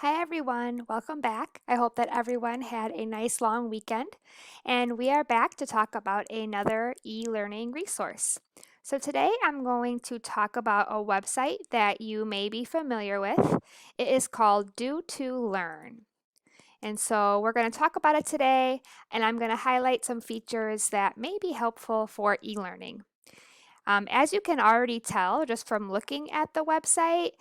Hi everyone, welcome back. I hope that everyone had a nice long weekend. And we are back to talk about another e-learning resource. So today I'm going to talk about a website that you may be familiar with. It is called Do2Learn. And so we're going to talk about it today, and I'm going to highlight some features that may be helpful for e-learning. As you can already tell just from looking at the website,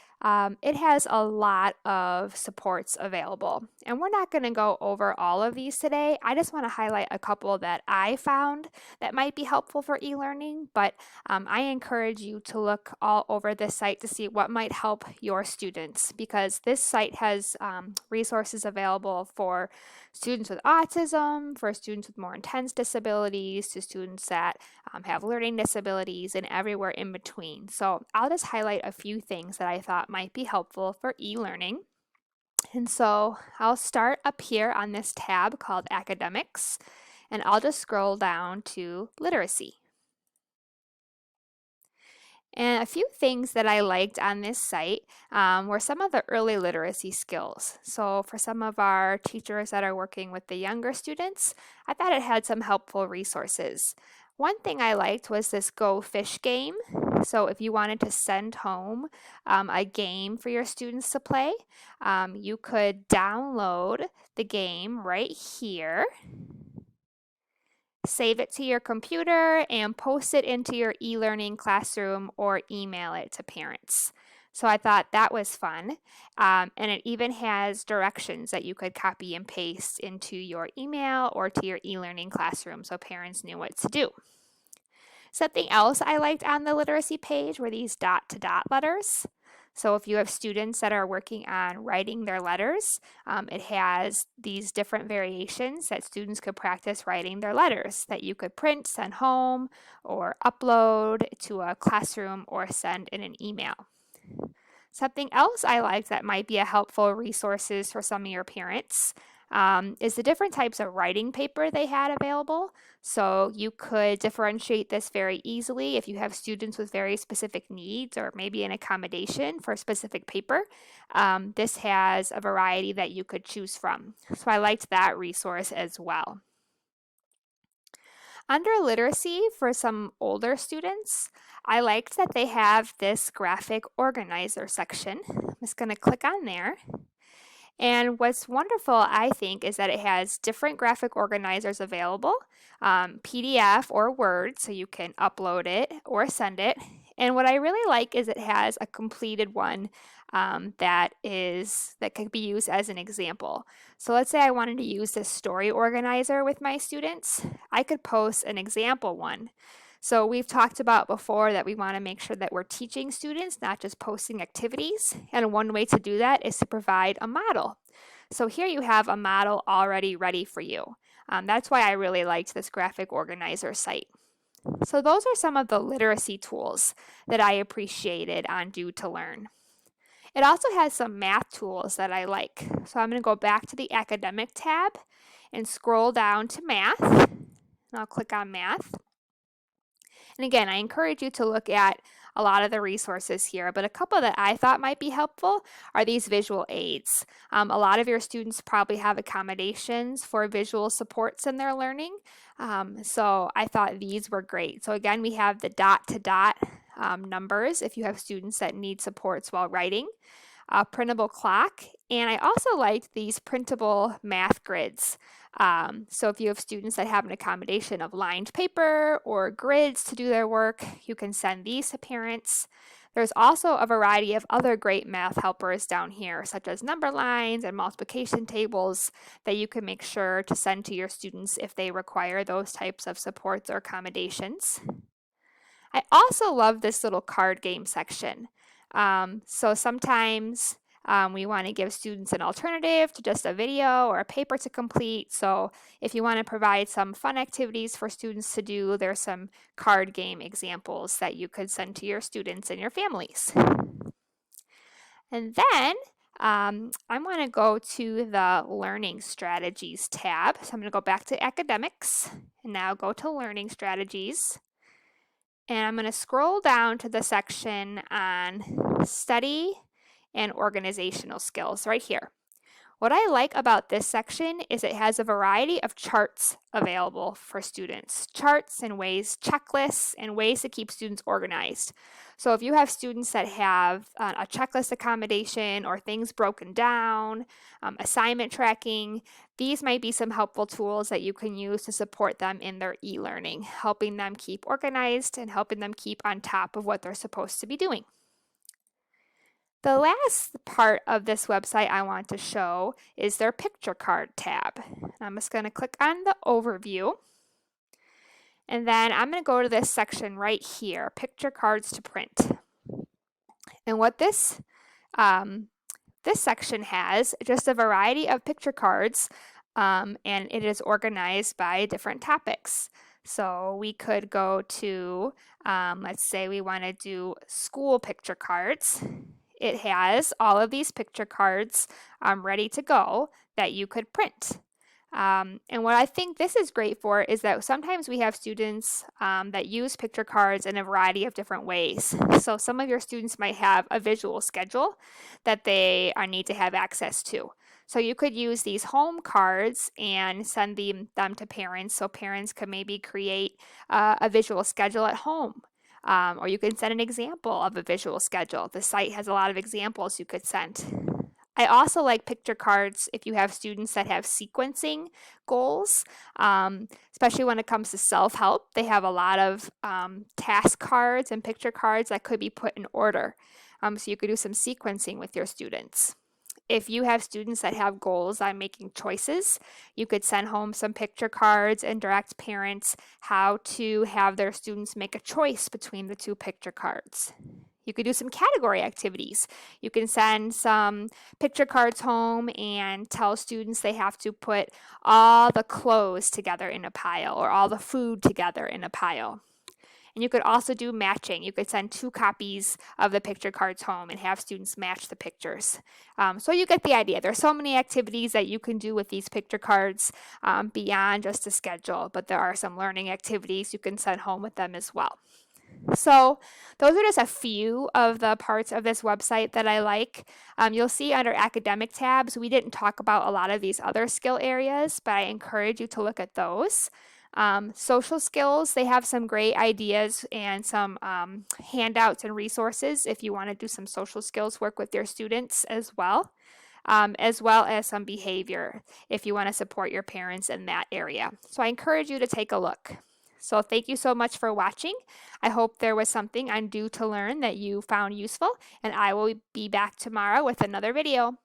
it has a lot of supports available. And we're not going to go over all of these today. I just want to highlight a couple that I found that might be helpful for e-learning, but I encourage you to look all over this site to see what might help your students, because this site has resources available for students with autism, for students with more intense disabilities, to students that have learning disabilities, and everywhere in between. So I'll just highlight a few things that I thought might be helpful for e-learning. And so I'll start up here on this tab called Academics, and I'll just scroll down to Literacy. And a few things that I liked on this site were some of the early literacy skills. So for some of our teachers that are working with the younger students, I thought it had some helpful resources. One thing I liked was this Go Fish game. So if you wanted to send home a game for your students to play, you could download the game right here, save it to your computer, and post it into your e-learning classroom or email it to parents. So I thought that was fun. And it even has directions that you could copy and paste into your email or to your e-learning classroom so parents knew what to do. Something else I liked on the literacy page were these dot-to-dot letters. So if you have students that are working on writing their letters, it has these different variations that students could practice writing their letters that you could print, send home, or upload to a classroom or send in an email. Something else I liked that might be a helpful resources for some of your parents is the different types of writing paper they had available. So you could differentiate this very easily if you have students with very specific needs or maybe an accommodation for a specific paper. This has a variety that you could choose from. So I liked that resource as well. Under literacy for some older students, I liked that they have this graphic organizer section. I'm just going to click on there. And what's wonderful, I think, is that it has different graphic organizers available, PDF or Word, so you can upload it or send it. And what I really like is it has a completed one that could be used as an example. So let's say I wanted to use this story organizer with my students. I could post an example one. So we've talked about before that we want to make sure that we're teaching students, not just posting activities. And one way to do that is to provide a model. So here you have a model already ready for you. That's why I really liked this graphic organizer site. So those are some of the literacy tools that I appreciated on Do2Learn. It also has some math tools that I like. So I'm going to go back to the academic tab and scroll down to math. And I'll click on math. And again, I encourage you to look at a lot of the resources here, but a couple that I thought might be helpful are these visual aids. A lot of your students probably have accommodations for visual supports in their learning, so I thought these were great. So again, we have the dot-to-dot numbers if you have students that need supports while writing, a printable clock, and I also liked these printable math grids. So if you have students that have an accommodation of lined paper or grids to do their work, you can send these to parents. There's also a variety of other great math helpers down here, such as number lines and multiplication tables that you can make sure to send to your students if they require those types of supports or accommodations. I also love this little card game section. So sometimes we want to give students an alternative to just a video or a paper to complete. So if you want to provide some fun activities for students to do, there's some card game examples that you could send to your students and your families. And then I'm going to go to the Learning Strategies tab. So I'm going to go back to Academics and now go to Learning Strategies. And I'm going to scroll down to the section on study and organizational skills right here. What I like about this section is it has a variety of charts available for students. Charts and ways, checklists, and ways to keep students organized. So if you have students that have a checklist accommodation or things broken down, assignment tracking, these might be some helpful tools that you can use to support them in their e-learning, helping them keep organized and helping them keep on top of what they're supposed to be doing. The last part of this website I want to show is their picture card tab. I'm just going to click on the overview, and then I'm going to go to this section right here, picture cards to print. And what this section has just a variety of picture cards, and it is organized by different topics. So we could go to, let's say we want to do school picture cards. It has all of these picture cards ready to go that you could print. And what I think this is great for is that sometimes we have students that use picture cards in a variety of different ways. So some of your students might have a visual schedule that they need to have access to. So you could use these home cards and send them to parents so parents could maybe create a visual schedule at home. Or you can send an example of a visual schedule. The site has a lot of examples you could send. I also like picture cards if you have students that have sequencing goals, especially when it comes to self-help. They have a lot of task cards and picture cards that could be put in order. So you could do some sequencing with your students. If you have students that have goals on making choices, you could send home some picture cards and direct parents how to have their students make a choice between the two picture cards. You could do some category activities. You can send some picture cards home and tell students they have to put all the clothes together in a pile or all the food together in a pile. And you could also do matching. You could send 2 copies of the picture cards home and have students match the pictures. So you get the idea. There's so many activities that you can do with these picture cards beyond just a schedule, but there are some learning activities you can send home with them as well. So those are just a few of the parts of this website that I like. You'll see under academic tabs, we didn't talk about a lot of these other skill areas, but I encourage you to look at those. Social skills, they have some great ideas and some handouts and resources if you want to do some social skills work with your students as well as some behavior if you want to support your parents in that area. So I encourage you to take a look. So thank you so much for watching. I hope there was something on Do to Learn that you found useful, and I will be back tomorrow with another video.